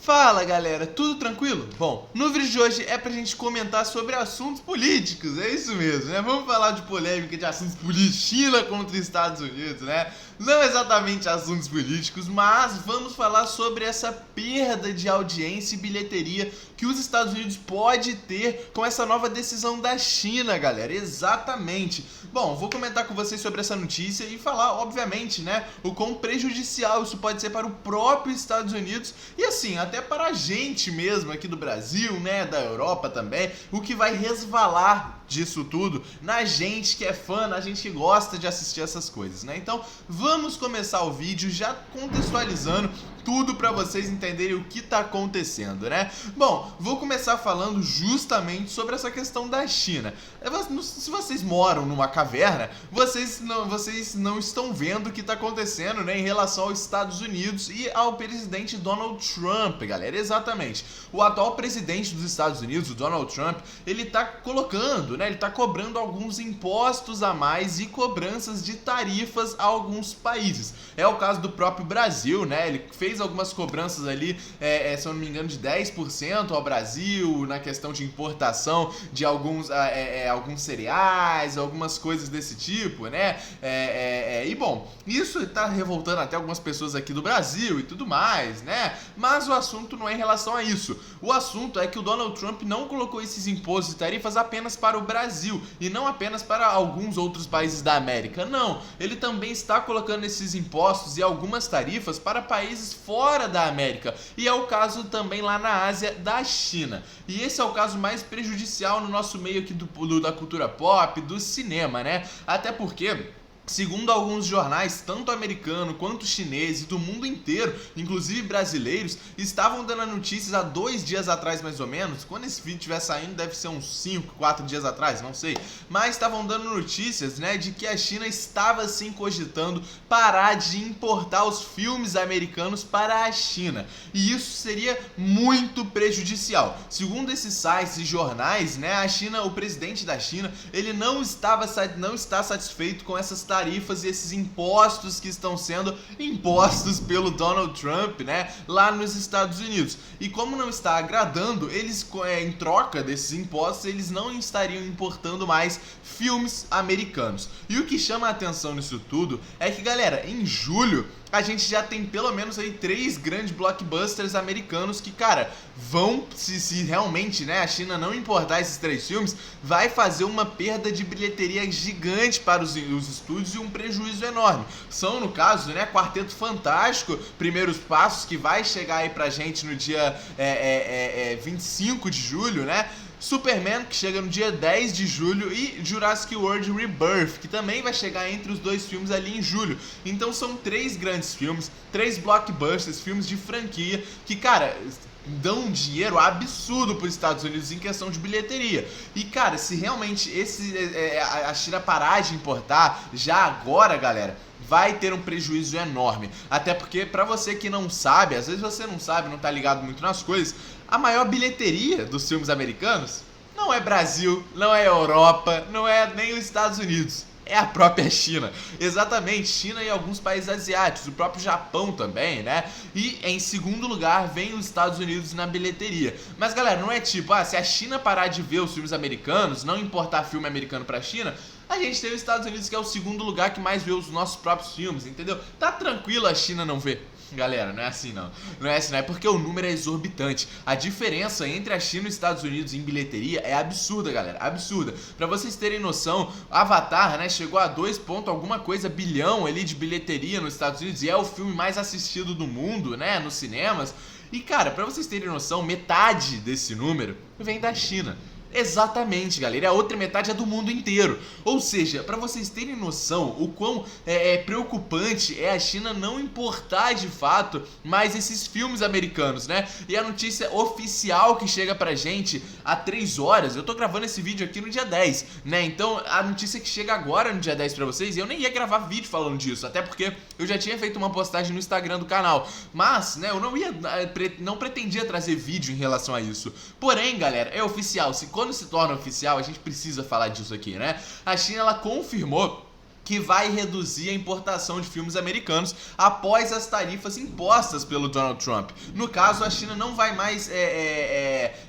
Fala galera, tudo tranquilo? Bom, no vídeo de hoje é pra gente comentar sobre assuntos políticos, é isso mesmo, né? Vamos falar de polêmica de assuntos políticos, China contra Estados Unidos, né? Não exatamente assuntos políticos, mas vamos falar sobre essa perda de audiência e bilheteria que os Estados Unidos pode ter com essa nova decisão da China, galera, exatamente. Bom, vou comentar com vocês sobre essa notícia e falar, obviamente, né, o quão prejudicial isso pode ser para o próprio Estados Unidos e assim, até para a gente mesmo aqui do Brasil, né, da Europa também, o que vai resvalar disso tudo na gente que é fã, na gente que gosta de assistir essas coisas, né? Então, vamos começar o vídeo já contextualizando tudo para vocês entenderem o que tá acontecendo, né? Bom, vou começar falando justamente sobre essa questão da China. Se vocês moram numa caverna, vocês não estão vendo o que tá acontecendo, né, em relação aos Estados Unidos e ao presidente Donald Trump, galera. Exatamente. O atual presidente dos Estados Unidos, o Donald Trump, ele tá colocando, né, ele tá cobrando alguns impostos a mais e cobranças de tarifas a alguns países. É o caso do próprio Brasil, né? Ele fez algumas cobranças ali, se eu não me engano, de 10% ao Brasil, na questão de importação de alguns cereais, algumas coisas desse tipo, né? E bom, isso tá revoltando até algumas pessoas aqui do Brasil e tudo mais, né? Mas o assunto não é em relação a isso. O assunto é que o Donald Trump não colocou esses impostos e tarifas apenas para o Brasil e não apenas para alguns outros países da América. Não, ele também está colocando esses impostos e algumas tarifas para países fora da América. E é o caso também lá na Ásia da China. E esse é o caso mais prejudicial no nosso meio aqui da cultura pop, do cinema, né? Até porque, segundo alguns jornais, tanto americano quanto chinês e do mundo inteiro, inclusive brasileiros, estavam dando notícias há 2 dias atrás mais ou menos. Quando esse vídeo estiver saindo deve ser uns 5, 4 dias atrás, não sei. Mas estavam dando notícias, né, de que a China estava sim cogitando parar de importar os filmes americanos para a China. E isso seria muito prejudicial. Segundo esses sites e jornais, né, a China, o presidente da China, ele não está satisfeito com essas tarifas e esses impostos que estão sendo impostos pelo Donald Trump, né, lá nos Estados Unidos. E como não está agradando, eles, em troca desses impostos, eles não estariam importando mais filmes americanos. E o que chama a atenção nisso tudo é que, galera, em julho a gente já tem pelo menos aí 3 grandes blockbusters americanos que, cara, vão, se realmente, né, a China não importar esses 3 filmes, vai fazer uma perda de bilheteria gigante para os estúdios e um prejuízo enorme. São, no caso, né, Quarteto Fantástico, Primeiros Passos, que vai chegar aí pra gente no dia 25 de julho, né? Superman, que chega no dia 10 de julho, e Jurassic World Rebirth, que também vai chegar entre os 2 filmes ali em julho. Então são 3 grandes filmes, 3 blockbusters, filmes de franquia, que, cara, dão um dinheiro absurdo para os Estados Unidos em questão de bilheteria. E, cara, se realmente a China parar de importar já agora, galera, vai ter um prejuízo enorme. Até porque, pra você que não sabe, às vezes você não sabe, não tá ligado muito nas coisas, a maior bilheteria dos filmes americanos não é Brasil, não é Europa, não é nem os Estados Unidos. É a própria China. Exatamente, China e alguns países asiáticos, o próprio Japão também, né? E em segundo lugar vem os Estados Unidos na bilheteria. Mas, galera, não é tipo, se a China parar de ver os filmes americanos, não importar filme americano pra China, a gente tem os Estados Unidos, que é o segundo lugar que mais vê os nossos próprios filmes, entendeu? Tá tranquilo a China não ver. Galera, não é assim não. Não é assim não, é porque o número é exorbitante. A diferença entre a China e os Estados Unidos em bilheteria é absurda, galera, absurda. Pra vocês terem noção, Avatar, né, chegou a 2 ponto alguma coisa bilhão ali de bilheteria nos Estados Unidos e é o filme mais assistido do mundo, né, nos cinemas. E, cara, pra vocês terem noção, metade desse número vem da China. Exatamente, galera, a outra metade é do mundo inteiro. Ou seja, pra vocês terem noção o quão preocupante é a China não importar de fato mais esses filmes americanos, né? E a notícia oficial que chega pra gente há 3 horas, eu tô gravando esse vídeo aqui no dia 10, né? Então a notícia que chega agora no dia 10 pra vocês, eu nem ia gravar vídeo falando disso, até porque eu já tinha feito uma postagem no Instagram do canal. Mas, né, eu não pretendia trazer vídeo em relação a isso. Porém, galera, é oficial. Quando se torna oficial, a gente precisa falar disso aqui, né? A China, ela confirmou que vai reduzir a importação de filmes americanos após as tarifas impostas pelo Donald Trump. No caso, a China não vai mais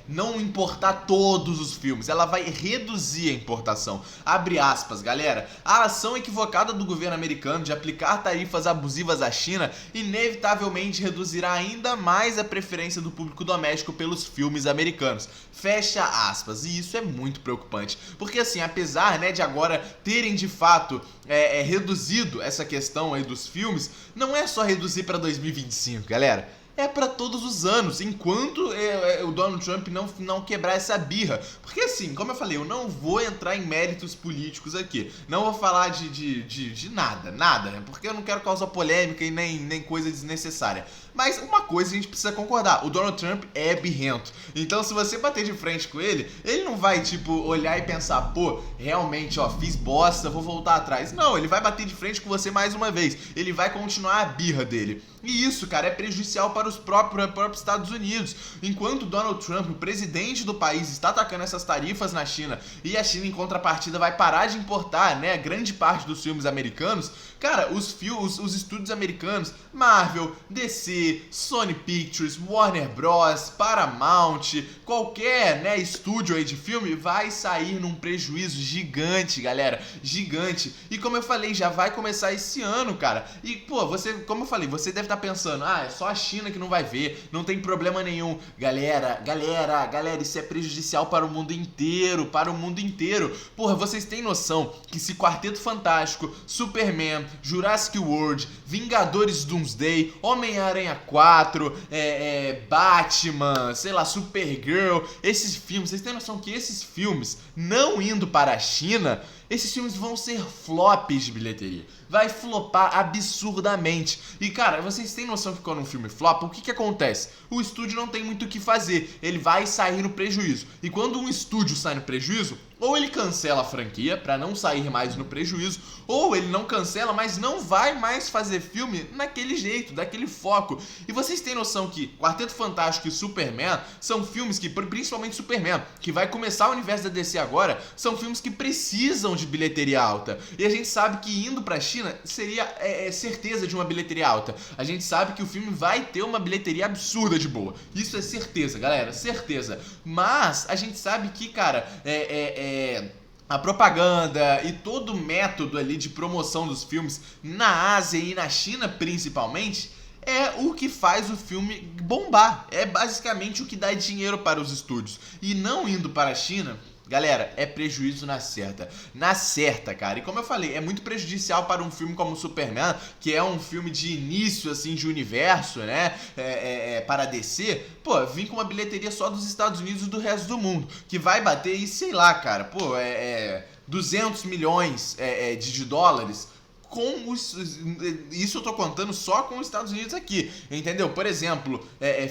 não importar todos os filmes, ela vai reduzir a importação. Abre aspas, galera. A ação equivocada do governo americano de aplicar tarifas abusivas à China inevitavelmente reduzirá ainda mais a preferência do público doméstico pelos filmes americanos. Fecha aspas. E isso é muito preocupante, porque assim, apesar, né, de agora terem de fato reduzido essa questão aí dos filmes, não é só reduzir para 2025, galera. É para todos os anos, enquanto o Donald Trump não quebrar essa birra. Porque assim, como eu falei, eu não vou entrar em méritos políticos aqui. Não vou falar de nada, né? Porque eu não quero causar polêmica e nem coisa desnecessária. Mas uma coisa a gente precisa concordar, o Donald Trump é birrento. Então se você bater de frente com ele não vai, tipo, olhar e pensar, pô, realmente, ó, fiz bosta, vou voltar atrás. Não, ele vai bater de frente com você mais uma vez. Ele vai continuar a birra dele. E isso, cara, é prejudicial para os próprios Estados Unidos. Enquanto Donald Trump, o presidente do país, está atacando essas tarifas na China e a China, em contrapartida, vai parar de importar, né, grande parte dos filmes americanos, cara, os estúdios americanos, Marvel, DC, Sony Pictures, Warner Bros, Paramount, qualquer, né, estúdio aí de filme vai sair num prejuízo gigante, galera, gigante. E como eu falei, já vai começar esse ano, cara. E, pô, como eu falei, você deve estar pensando, é só a China que não vai ver, não tem problema nenhum. Galera, isso é prejudicial para o mundo inteiro, Porra, vocês têm noção que se Quarteto Fantástico, Superman, Jurassic World, Vingadores Doomsday, Homem-Aranha 4, Batman, sei lá, Supergirl, esses filmes, vocês têm noção que esses filmes, não indo para a China, esses filmes vão ser flops de bilheteria. Vai flopar absurdamente. E, cara, vocês têm noção que quando um filme flopa, o que acontece? O estúdio não tem muito o que fazer. Ele vai sair no prejuízo. E quando um estúdio sai no prejuízo, ou ele cancela a franquia pra não sair mais no prejuízo, ou ele não cancela, mas não vai mais fazer filme naquele jeito, daquele foco. E vocês têm noção que Quarteto Fantástico e Superman são filmes que, principalmente Superman, que vai começar o universo da DC agora, são filmes que precisam de bilheteria alta. E a gente sabe que indo pra China seria certeza de uma bilheteria alta. A gente sabe que o filme vai ter uma bilheteria absurda de boa. Isso é certeza, galera, certeza. Mas a gente sabe que, cara, a propaganda e todo o método ali de promoção dos filmes na Ásia e na China principalmente é o que faz o filme bombar. É basicamente o que dá dinheiro para os estúdios. E não indo para a China, galera, é prejuízo na certa. Na certa, cara. E como eu falei, é muito prejudicial para um filme como Superman, que é um filme de início, assim, de universo, né? Para DC. Pô, vir com uma bilheteria só dos Estados Unidos e do resto do mundo. Que vai bater, e sei lá, cara, pô, 200 milhões de dólares. Isso eu tô contando só com os Estados Unidos aqui, entendeu? Por exemplo,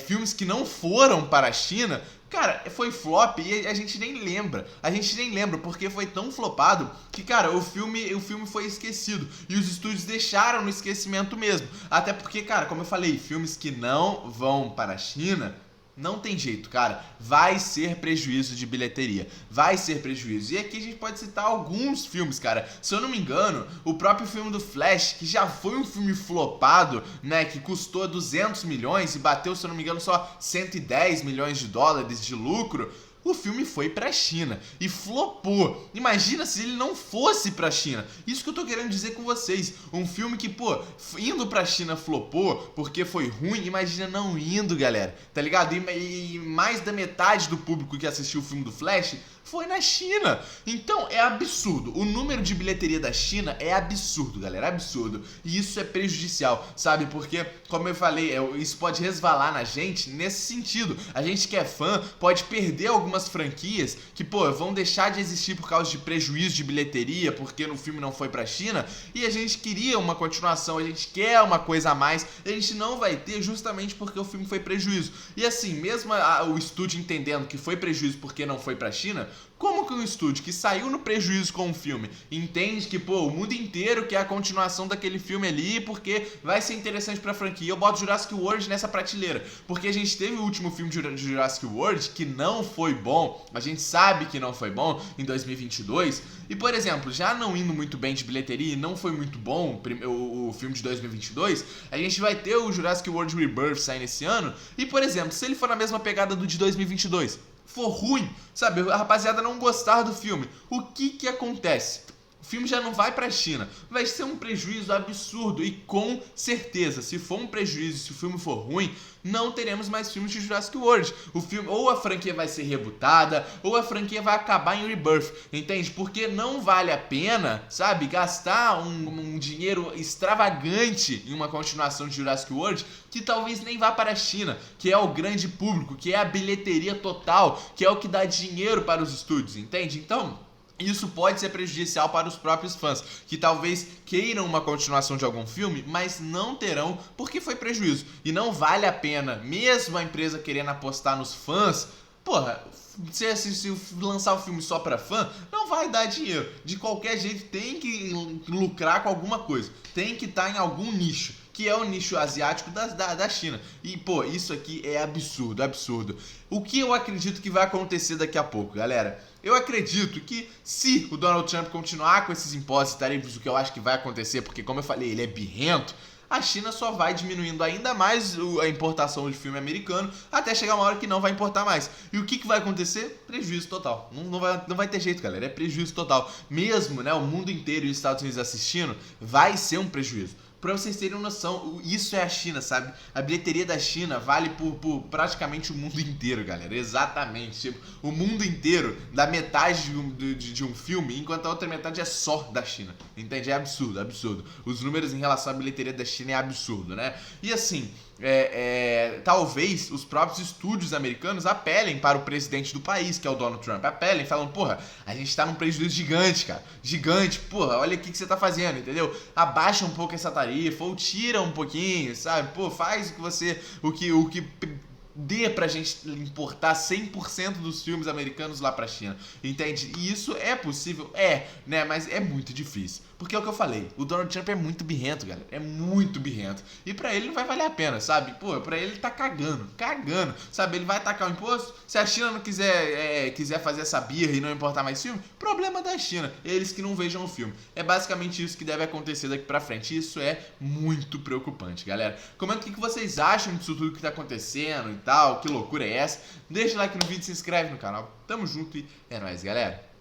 filmes que não foram para a China, cara, foi flop e a gente nem lembra. A gente nem lembra porque foi tão flopado que, cara, o filme foi esquecido. E os estúdios deixaram no esquecimento mesmo. Até porque, cara, como eu falei, filmes que não vão para a China, não tem jeito, cara. Vai ser prejuízo de bilheteria. Vai ser prejuízo. E aqui a gente pode citar alguns filmes, cara. Se eu não me engano, o próprio filme do Flash, que já foi um filme flopado, né? Que custou 200 milhões e bateu, se eu não me engano, só 110 milhões de dólares de lucro. O filme foi pra China e flopou. Imagina se ele não fosse pra China. Isso que eu tô querendo dizer com vocês. Um filme que, pô, indo pra China flopou porque foi ruim. Imagina não indo, galera. Tá ligado? E mais da metade do público que assistiu o filme do Flash foi na China. Então é absurdo. O número de bilheteria da China é absurdo, galera. Absurdo. E isso é prejudicial, sabe? Porque, como eu falei, isso pode resvalar na gente nesse sentido. A gente que é fã pode perder algumas franquias que, pô, vão deixar de existir por causa de prejuízo de bilheteria, porque o filme não foi pra China, e a gente queria uma continuação, a gente quer uma coisa a mais, e a gente não vai ter justamente porque o filme foi prejuízo. E assim, mesmo o estúdio entendendo que foi prejuízo porque não foi pra China, Como que um estúdio que saiu no prejuízo com um filme entende que, pô, o mundo inteiro quer a continuação daquele filme ali porque vai ser interessante pra franquia? Eu boto Jurassic World nessa prateleira, porque a gente teve o último filme de Jurassic World que não foi bom, a gente sabe que não foi bom em 2022, e, por exemplo, já não indo muito bem de bilheteria e não foi muito bom o filme de 2022, a gente vai ter o Jurassic World Rebirth saindo esse ano, e, por exemplo, se ele for na mesma pegada do de 2022, for ruim, sabe, a rapaziada não gostar do filme, o que acontece? O filme já não vai pra China, vai ser um prejuízo absurdo e com certeza, se for um prejuízo, se o filme for ruim, não teremos mais filmes de Jurassic World. O filme, ou a franquia vai ser rebutada, ou a franquia vai acabar em Rebirth, entende? Porque não vale a pena, sabe, gastar um dinheiro extravagante em uma continuação de Jurassic World que talvez nem vá para a China, que é o grande público, que é a bilheteria total, que é o que dá dinheiro para os estúdios, entende? Então, isso pode ser prejudicial para os próprios fãs, que talvez queiram uma continuação de algum filme, mas não terão porque foi prejuízo. E não vale a pena, mesmo a empresa querendo apostar nos fãs, porra, se lançar o filme só pra fã, não vai dar dinheiro. De qualquer jeito tem que lucrar com alguma coisa, tem que estar em algum nicho, que é o nicho asiático da China. E, pô, isso aqui é absurdo, absurdo. O que eu acredito que vai acontecer daqui a pouco, galera? Eu acredito que se o Donald Trump continuar com esses impostos e tarifas, o que eu acho que vai acontecer, porque como eu falei, ele é birrento, a China só vai diminuindo ainda mais a importação de filme americano até chegar uma hora que não vai importar mais. E o que vai acontecer? Prejuízo total. Não vai ter jeito, galera. É prejuízo total. Mesmo, né, o mundo inteiro e os Estados Unidos assistindo, vai ser um prejuízo. Pra vocês terem noção, isso é a China, sabe? A bilheteria da China vale por praticamente o mundo inteiro, galera. Exatamente. Tipo, o mundo inteiro dá metade de um filme, enquanto a outra metade é só da China. Entende? É absurdo, absurdo. Os números em relação à bilheteria da China é absurdo, né? E assim, talvez os próprios estúdios americanos apelem para o presidente do país, que é o Donald Trump. Apelem, falam, porra, a gente tá num prejuízo gigante, cara. Gigante, porra, olha o que você tá fazendo, entendeu? Abaixa um pouco essa tarifa, ou tira um pouquinho, sabe? Pô, faz o que dê pra gente importar 100% dos filmes americanos lá pra China, entende? E isso é possível? É, né? Mas é muito difícil. Porque é o que eu falei, o Donald Trump é muito birrento, galera. É muito birrento. E pra ele não vai valer a pena, sabe? Pô, pra ele tá cagando, sabe? Ele vai tacar o imposto. Se a China não quiser fazer essa birra e não importar mais filme, problema da China. Eles que não vejam o filme. É basicamente isso que deve acontecer daqui pra frente. Isso é muito preocupante, galera. Comenta o que vocês acham disso tudo que tá acontecendo e tal. Que loucura é essa? Deixa o like no vídeo, se inscreve no canal. Tamo junto e é nóis, galera.